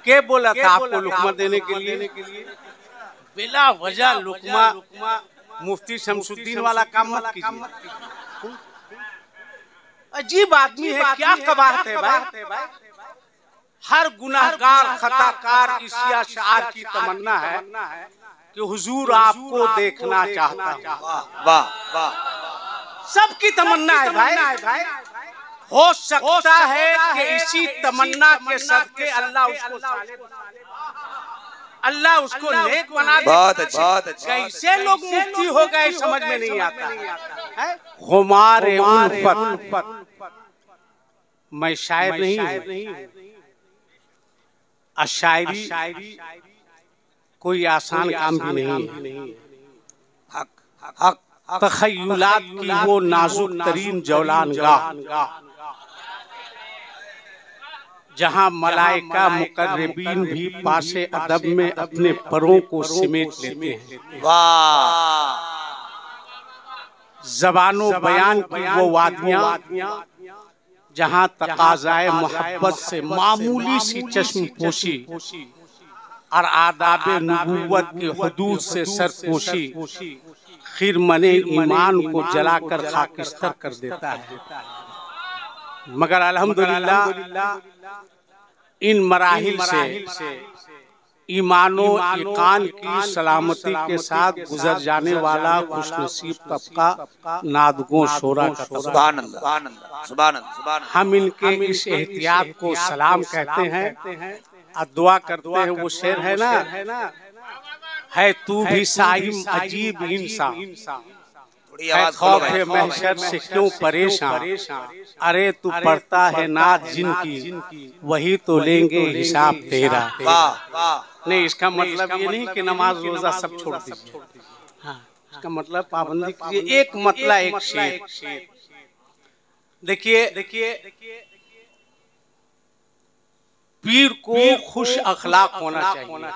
के बोला था आपको लुकमा देने के लिए? बिला वजह लुकमा मुफ्ती शमसुद्दीन वाला काम मत कीजिए। अजीब आदमी है, क्या कबाहत है भाई। हर गुनाहगार खताकार इसिया शार की तमन्ना है कि हुजूर आपको देखना चाहता हूँ। वाह वाह, सबकी तमन्ना है भाई। हो सकता है कि इसी तमन्ना के सदके अल्लाह उसको नेक बना दे। बहुत अच्छा। कैसे लोग मुफ्ती हो गए समझ में नहीं आता है। खुमारे उल्फत, मैं शायर नहीं हूँ। अशायरी कोई आसान काम भी नहीं है। हक तखय्युलात की वो नाजुक तरीन जौलानगाह, जहाँ मलाइका मुकर्रबीन भी पासे अदब में अपने परों को सिमेट लेते हैं। वाह, ज़बानो बयान की वो वादियाँ, जहाँ तकाज़ाए मोहब्बत से मामूली सी चश्मपोशी और आदाबे नबुव्वत के हुदूद से सरपोशी खिरमने ईमान को जलाकर खाकिस्तर कर देता है। मगर अल्हम्दुलिल्लाह इन मराहिल से ईमानो ईकान की सलामती के साथ गुजर जाने वाला खुशनसीब तबका नादगों शोरा का सुभान अल्लाह, सुभान अल्लाह। हम इनके इस एहतियात को सलाम कहते हैं और दुआ करते हैं। वो शेर है ना, है तू भी साइम अजीब इंसान, खौफे महशर से क्यों परेशान, अरे तू पढ़ता है नात जिनकी, वही तो लेंगे हिसाब तेरा। नहीं, इसका मतलब ये नहीं कि नमाज रोजा सब छोड़ दीजिए। हाँ, इसका मतलब पाबंदी कीजिए। एक मतलब एक शेर देखिए, पीर को खुश अखलाक होना चाहिए।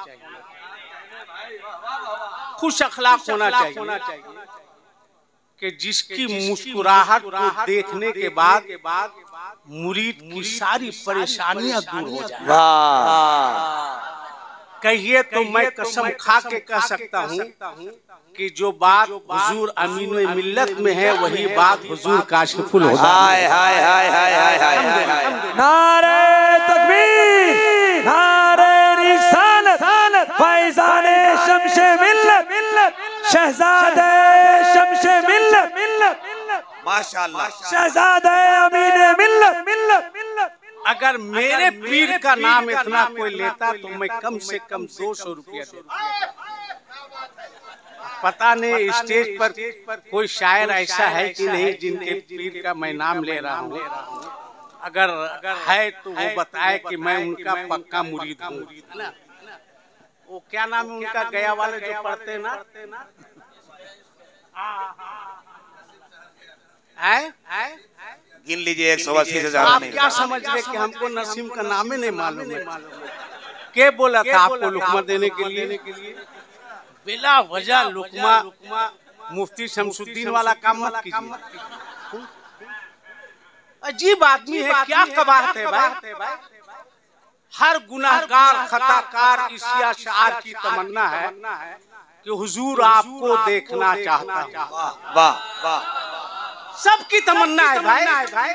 खुश अखलाक होना चाहिए कि जिसकी मुस्कुराहट को देखने के बाद मुरीद की सारी परेशानियां दूर हो जाए। कहिए तो मैं कसम खा के कह सकता हूँ कि जो बात हुजूर अमीन मिल्लत में है वही बात हुजूर काशिफुल हुदा। हाय हाय हाय हाय हाय हाय हाय, नारे तकबीर, नारे रिसालत, फैज़ाने शम्शे मिल्लत, शहज़ादे शम्शे मिल्लत, माशाअल्लाह, शहज़ादे अमीन मिल्लत। अगर मेरे पीर का नाम इतना कोई लेता तो मैं कम से कम 200 रुपया देता। पता नहीं स्टेज पर कोई शायर ऐसा है कि नहीं जिनके पीर का मैं नाम ले रहा हूँ। अगर है तो वो बताए कि मैं उनका पक्का मुरीद हूँ। वो क्या नाम है उनका, गया वाले जो पढ़ते ना, गिन लीजिए 180 से ज्यादा आप नहीं। क्या समझ रहे कि हमको नसीम का नाम ही नहीं मालूम है? के बोला था आपको लुकमा देने के लिए? बिला वजह लुकमा मुफ्ती शमसुद्दीन वाला काम मत कीजिए। अजीब आदमी है, क्या कबाहत है भाई। हर गुनाहगार खताकार इसिया शार की तमन्ना है कि हुजूर आपको देखना चाहता हूँ। वाह वाह, सबकी तमन्ना है भाई।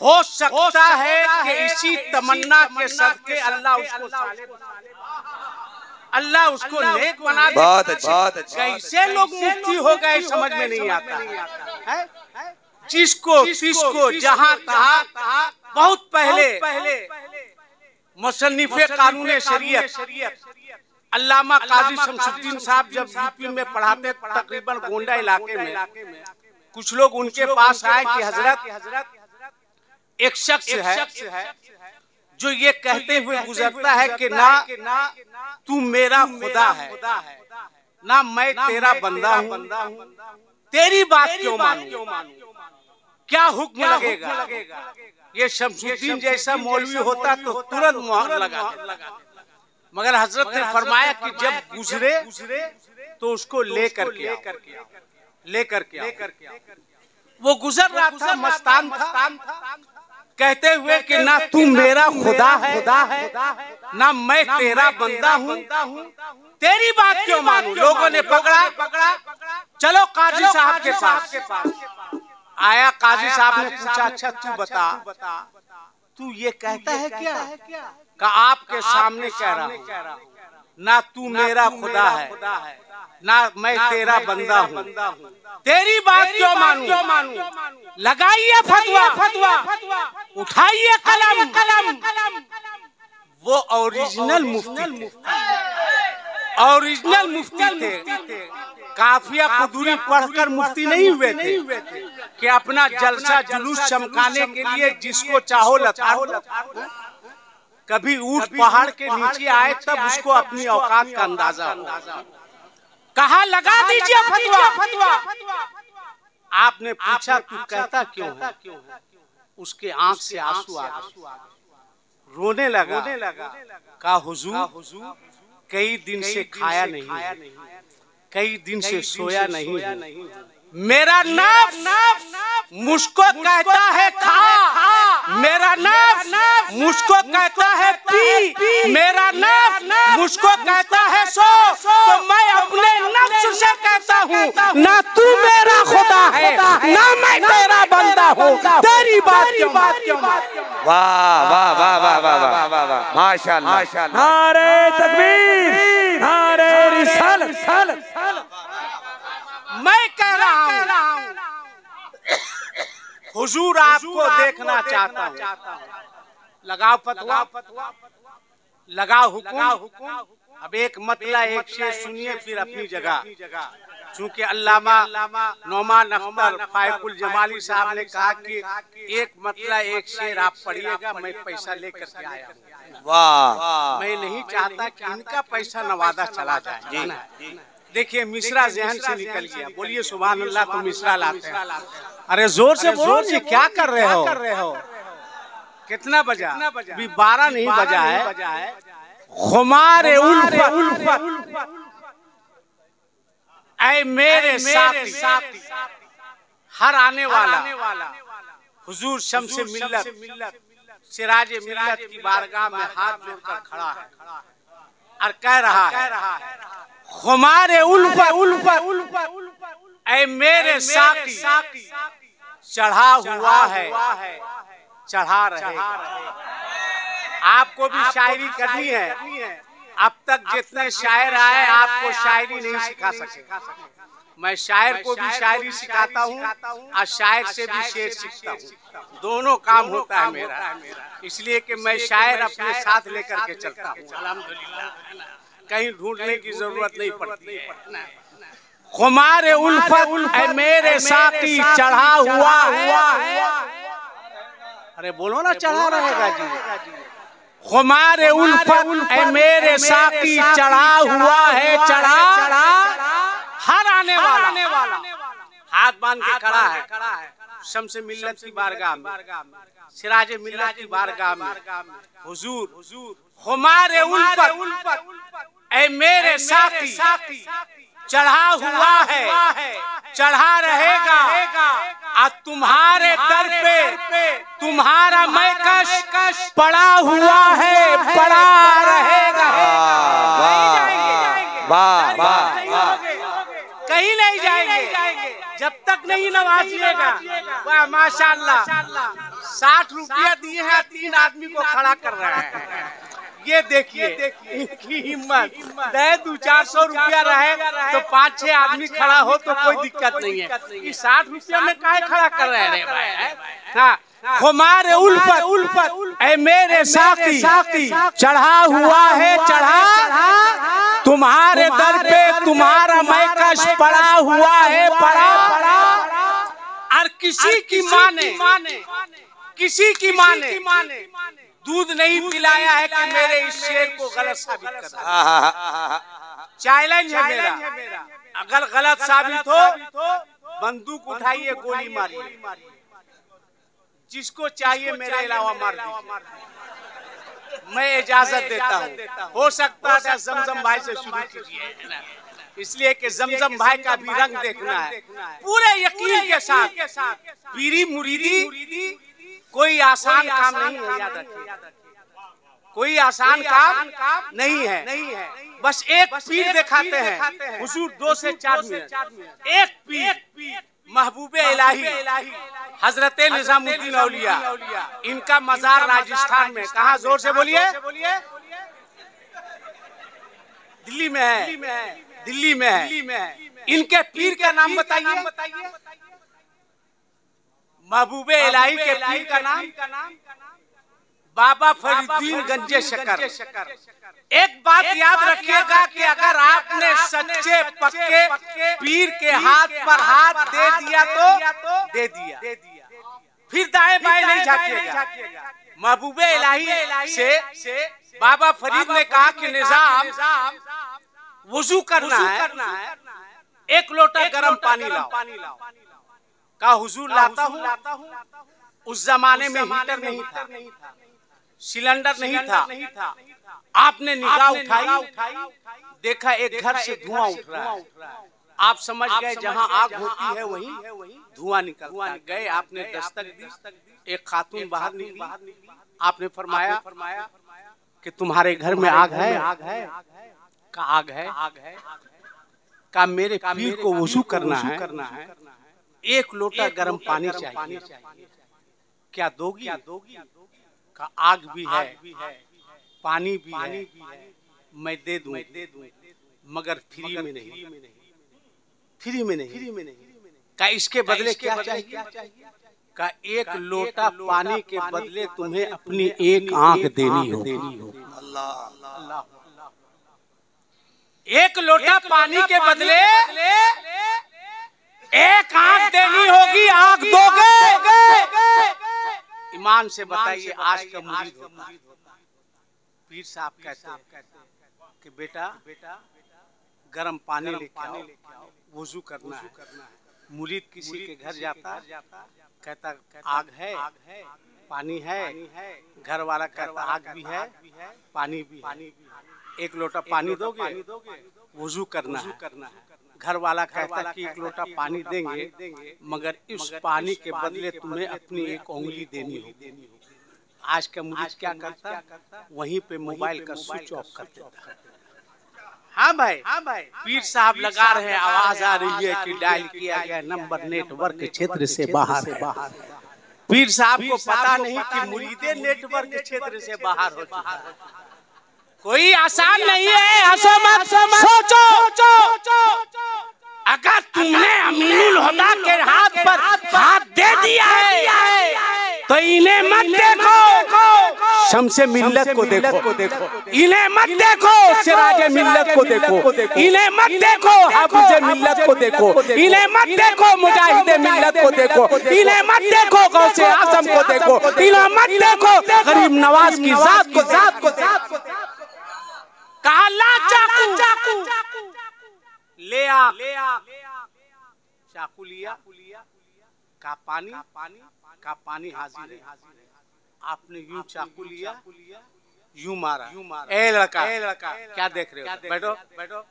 हो सकता है कि इसी तमन्ना के सदके अल्लाह उसको नेक बना दे। बहुत अच्छा। कैसे लोग मुफ्ती हो गए समझ में नहीं आता है। जिसको जहाँ तहाँ बहुत पहले मुसन्निफे कानून शरीयत अल्लामा काजी शमसुद्दीन साहब जब यूपी में पढ़ाते, तकरीबन गोंडा इलाके में, कुछ लोग उनके पास आए कि हजरत एक शख्स है जो ये कहते हुए गुजरता है कि ना तू मेरा खुदा है, ना मैं तेरा बंदा हूँ, तेरी बात क्यों मानूं, क्या हुक्म लगेगा। ये शमसुद्दीन जैसा मौलवी होता तो तुरंत मुहर लगा देता। मगर हजरत ने फरमाया कि जब गुजरे तो उसको लेकर के वो गुजर रहा था, मस्तान था। कहते हुए कि ना तू मेरा खुदा है ना मैं तेरा बंदा हूँ, तेरी बात क्यों मानूं। लोगों ने पकड़ा, चलो काजी साहब के पास आया। काजी साहब ने पूछा, अच्छा तू बता, तू ये कहता है क्या? का आपके सामने कह रहा हूँ, ना तू मेरा खुदा है ना मैं तेरा बंदा हूँ, तेरी बात क्यों मानूं। लगाइए फतवा, उठाइए कलम। वो ओरिजिनल मुफ्ती थे। काफिया कुदूरी पढ़कर मुफ्ती नहीं हुए थे कि अपना जलसा जुलूस चमकाने के लिए जिसको चाहो लताड़ो। कभी ऊंट पहाड़ के नीचे आए तब उसको अपनी औकात का अंदाजा हो। कहा लगा दीजिए फतवा। आपने पूछा तू कहता क्यों है? उसके आंख से आंसू आ गए, रोने लगा। कहा हुजूर कई दिन से खाया नहीं, कई दिन से सोया नहीं। मेरा नफ्स मुझको कहता है खा, मेरा नफ्स मुझको कहता है पी, मेरा नफ्स मुझको कहता है सो। तो मैं अपने नफ्स से कहता हूँ, ना तू मेरा खुदा है ना मैं तेरा बंदा हूँ, तेरी बात क्यों। वाह वाह वाह वाह वाह वाह, माशाअल्लाह। नारे तकबीर, नारे रिसालत। मैं कह रहा हूँ हुजूर आपको देखना चाहता हूँ। लगाओ फतवा, लगाओ हुक्म। अब एक मतला एक शेर सुनिए फिर अपनी जगह। चूंकि अल्लामा नौमान अख्तर फायकुल जमाली साहब ने कहा कि एक मतला एक शेर आप पढ़िएगा, मैं पैसा लेकर के आया हूँ। वाह, मैं नहीं चाहता कि इनका पैसा नवादा चला जाए। देखिए मिश्रा जहन से निकल गया। बोलिए सुभान अल्लाह। तो मिश्रा लाते हैं। अरे जोर से बोलो जी, क्या कर रहे हो? कितना बजा? अभी 12 नहीं बजा है। खुमारे उल्फत ऐ मेरे साथी, हर आने वाला हुजूर शम्से मिल्लत सिराजे मिल्लत की बारगाह में हाथ जोड़कर खड़ा है और कह रहा है, खुमारे उल्फत ऐ मेरे साथी, चढ़ा हुआ है चढ़ा रहेगा। आपको भी शायरी करनी है। अब तक जितने शायर आए आपको शायरी नहीं सिखा सके। मैं शायर को भी शायरी सिखाता हूँ और शायर से भी शेर सीखता हूँ। दोनों काम होता है मेरा, इसलिए कि मैं शायर अपने साथ लेकर के चलता हूँ। अल्हम्दुलिल्लाह, कहीं ढूंढने की जरूरत नहीं पड़ती है। खुमारे उल्फत ऐ मेरे साथी, चढ़ा हुआ है। अरे बोलो ना, चढ़ा रहेगा जी। खुमारे उल्फत ऐ मेरे साथी, चढ़ा हुआ है चढ़ा हर आने वाला। हाथ बांध के खड़ा है शम्से मिल्लत की बारगाह में, सिराजे मिल्लत की बारगाह में। हुजूर खुमारे उल्फत ऐ मेरे साथी, चढ़ा हुआ है चढ़ा रहेगा। और तुम्हारे दर पे तुम्हारा मैकश पड़ा हुआ है पड़ा रहेगा। कहीं नहीं जाएंगे जब तक नहीं नवाजिएगा। वाह माशाअल्लाह, 60 रुपया दिए हैं, 3 आदमी को खड़ा कर रहा है। ये देखिए इनकी हिम्मत। 200-400 रुपया रहे तो 5-6 आदमी खड़ा हो तो कोई दिक्कत नहीं है। 60 रुपया में काहे खड़ा कर रहे हैं? हाँ, खुमारे उल्फत ऐ मेरे साथी, चढ़ा हुआ है चढ़ा। तुम्हारे दर पे तुम्हारा मैकश पड़ा हुआ है पड़ा। और किसी की माने दूध नहीं पिलाया है कि मेरे इस शेर को गलत साबित कर। चैलेंज है मेरा, अगर गलत साबित हो बंदूक उठाइए, गोली मारिए, जिसको चाहिए मेरे अलावा मार दीजिए। मैं इजाजत देता हूँ। हो सकता है जमजम भाई से शुरू कीजिए, इसलिए कि जमजम भाई का भी रंग देखना है। पूरे यकीन के साथ पीरी मुरीदी कोई आसान काम नहीं है, याद रखिए, कोई आसान काम नहीं है। बस एक पीर दिखाते हैं हुजूर 2 से 4 मिनट। एक पीर महबूबे इलाही हजरत निजामुद्दीन औलिया, इनका मजार राजस्थान में, कहाँ, जोर से बोलिए, दिल्ली में है, दिल्ली में है। इनके पीर का नाम बताइए। महबूबे इलाही के पीर का नाम बाबा फरीदुद्दीन गंजे शकर। एक बात याद रखिएगा कि अगर आपने सच्चे पक्के पीर के हाथ पर हाथ दे दिया तो दे दिया, फिर दाएं बाएं नहीं झांकिएगा। महबूबे इलाही से बाबा फरीद ने कहा कि निजाम वुजू करना है, एक लोटा गर्म पानी लाओ। कहा हुजूर लाता हूँ। उस जमाने में हीटर नहीं था, सिलेंडर नहीं था। आपने निगाह उठाई, देखा एक घर से धुआं उठ रहा है। आप समझ गए जहाँ आग होती है वहीं धुआं निकलता है। गए, आपने दस्तक दी, एक खातून बाहर निकली। आपने फरमाया कि तुम्हारे घर में आग है? का आग है? का मेरे पीर को वुजू करना है, एक लोटा गर्म पानी चाहिए, क्या दोगी? का आग भी है, पानी भी है, मैं दे दूं, मगर फ्री में नहीं। का इसके बदले क्या चाहिए? का एक लोटा पानी के बदले तुम्हें अपनी एक आंख देनी होगी। अल्लाह, एक लोटा पानी के बदले एक आंख देनी होगी, आंख दोगे? ईमान से बताइए, आज का मुरीद होता, पीर साहब कहते हैं कि बेटा गर्म पानी लेके आओ, वुजू करना है। मुरीद किसी के घर जाता, कहता आग है, पानी है, घर वाला कहता आग भी है, पानी भी है, एक लोटा पानी दोगे? वुजू करना है। घर वाला कहता कि एक लोटा पानी देंगे, मगर इस पानी के बदले तुम्हें अपनी एक उंगली देनी होगी। आज का मुरीद क्या करता? वहीं पे मोबाइल का स्विच ऑफ कर देता। हाँ भाई, पीर साहब लगा रहे हैं, आवाज आ रही है कि डायल किया गया नंबर नेटवर्क क्षेत्र से बाहर है। पीर साहब को पता नहीं कि मुरीदे नेटवर्क क्षेत्र से बाहर हो चुका है। कोई आसान नहीं है, हंसो मत, सोचो। अगर तुमने अमीनुल हुदा के हाथ पर हाथ दे दिया है तो इन्हें मत देखो, शम्से मिल्लत को देखो। इन्हें मत देखो, सिराजे मिल्लत को देखो। इन्हें मत देखो, हाफिजे मिल्लत को देखो। इन्हें मत देखो, मुजाहिदे मिल्लत को देखो। इन्हें मत देखो, गौसे आजम को देखो। इन्हें मत देखो, गरीब नवाज की जात को। कहा ला चाकू, ले आ, चाकू लिया, का पानी हाजिर है। आपने यूं चाकू लिया, यूं मारा। ए लड़का, क्या देख रहे हो? बैठो।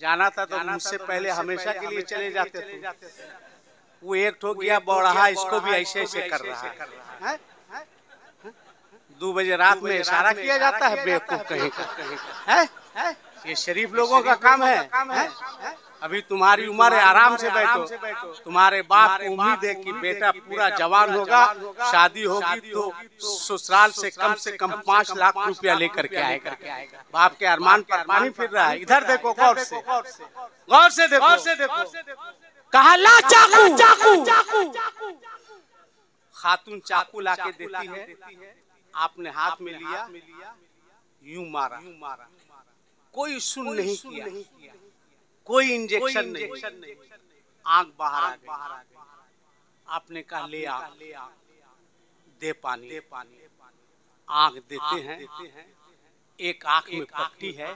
जाना था तो मुझसे पहले हमेशा के लिए चले जाते थे। वो एक ठो गया बौड़हा, इसको भी ऐसे कर रहा है। 2 बजे रात में इशारा किया जाता है, बेवकूफ कहीं का है। ये शरीफ लोगों का काम है। अभी तुम्हारी उम्र है, आराम से बैठो। तुम्हारे बाप को उम्मीद है कि बेटा पूरा जवान होगा, शादी होगी तो ससुराल से कम 5 लाख रुपया लेकर के आएगा। बाप के अरमान पर पानी फिर रहा है। इधर देखो, गौर से देखो। कहा ला चाकू। खातून चाकू लाके देती है, आपने हाथ में लिया, यूं मारा। कोई सुन नहीं किया, कोई इंजेक्शन नहीं, आंख बाहर आ गई। आपने कहा ले आ, दे पानी। आंख देते हैं, एक आंख में पट्टी है,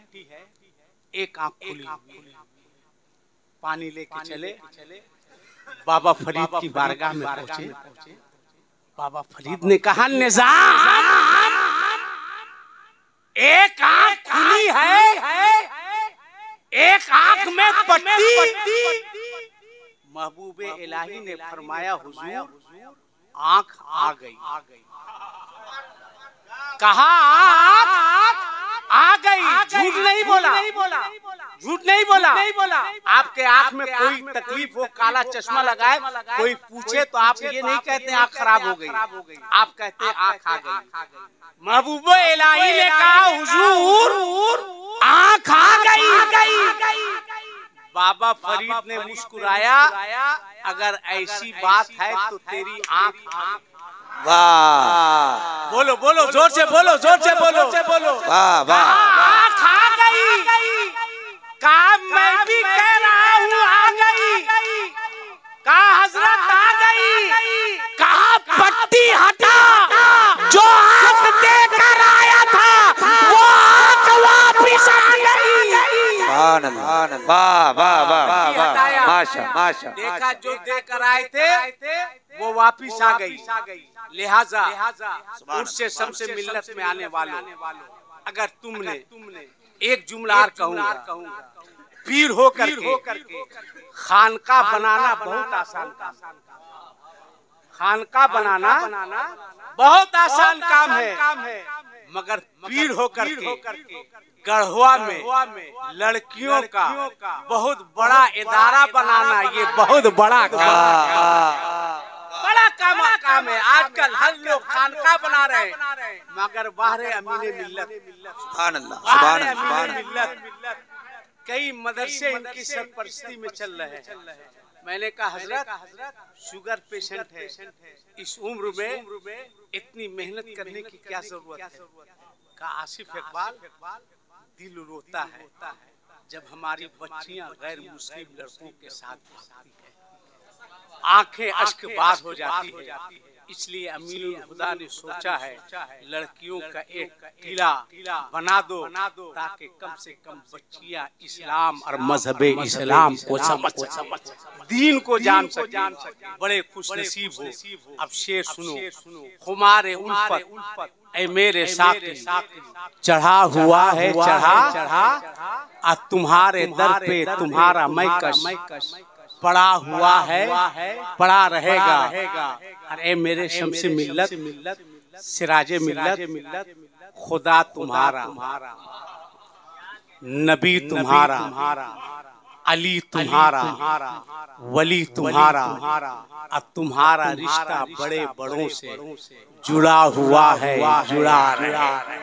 एक आंख खुली। पानी लेके चले, बाबा फरीद की बारगाह में पहुंचे। बाबा फरीद ने कहा निजाम, एक आंख खुली है, एक आंख में पट्टी। महबूबे इलाही ने फरमाया हुजूर आंख आ गई। कहा आंख आ गई, झूठ नहीं बोला, झूठ नहीं बोला। आपके आंख में कोई तकलीफ हो, काला चश्मा लगाए, कोई पूछे तो आप ये नहीं कहते आंख खराब हो गई, आप कहते आंख आ गई। महबूब इलाही ने कहा हुजूर आंख आ गई। बाबा फरीद ने मुस्कुराया, अगर ऐसी बात है तो तेरी आंख। वाह, बोलो बोलो, जोर से बोलो, जोर से बोलो। वाह वाह, आंख आ गई। कहा मैं भी कह रहा हूँ आ गई। कहा हजरत आ गई। कहा पट्टी हटा, जो आंख देकर आया था वो आंख वापिस आ गई। वाह वाह वाह वाह, माशा। देखा जो देकर आए थे वो वापिस आ गई। लिहाजा उससे सबसे मिल्लत में आने वालों, अगर तुमने एक जुमला कहूंगा, पीर होकर के खानका बनाना बहुत आसान काम। खानका बनाना बहुत आसान काम है, मगर पीर होकर के गढ़वा में लड़कियों का बहुत बड़ा इदारा बनाना, ये बहुत बड़ा काम है। आजकल हर लोग खानका बना रहे हैं, मगर बाहरे अमीने मिल्लत, सुभान अल्लाह, मिल्लत कई मदरसे इनकी सरपरस्ती में चल रहे हैं। मैंने कहा हजरत शुगर पेशेंट है, इस उम्र में इतनी मेहनत करने की क्या जरूरत है? कहा आसिफ इकबाल, दिल रोता है जब हमारी बच्चियां गैर मुस्लिम लड़कों के साथ भागती है, आंखें अश्क बार हो जाती है। इसलिए अमीरुल हुदा ने सोचा है लड़कियों का एक किला बना दो, ताकि कम से कम बच्चियां इस्लाम और मजहबे इस्लाम को समझ दीन को जान सके। बड़े खुशनसीब हो। अब शेर सुनो। खुमारे उल्फत ऐ मेरे साथी, चढ़ा हुआ है चढ़ा, तुम्हारे दर पे तुम्हारा मैकश पड़ा हुआ है, पड़ा रहेगा। अरे मेरे शम्से मिल्लत, सिराजे मिल्लत, खुदा तुम्हारा, नबी तुम्हारा, अली तुम्हारा, वली तुम्हारा, अब तुम्हारा रिश्ता बड़े बड़ों से जुड़ा हुआ है, जुड़ा रहा है।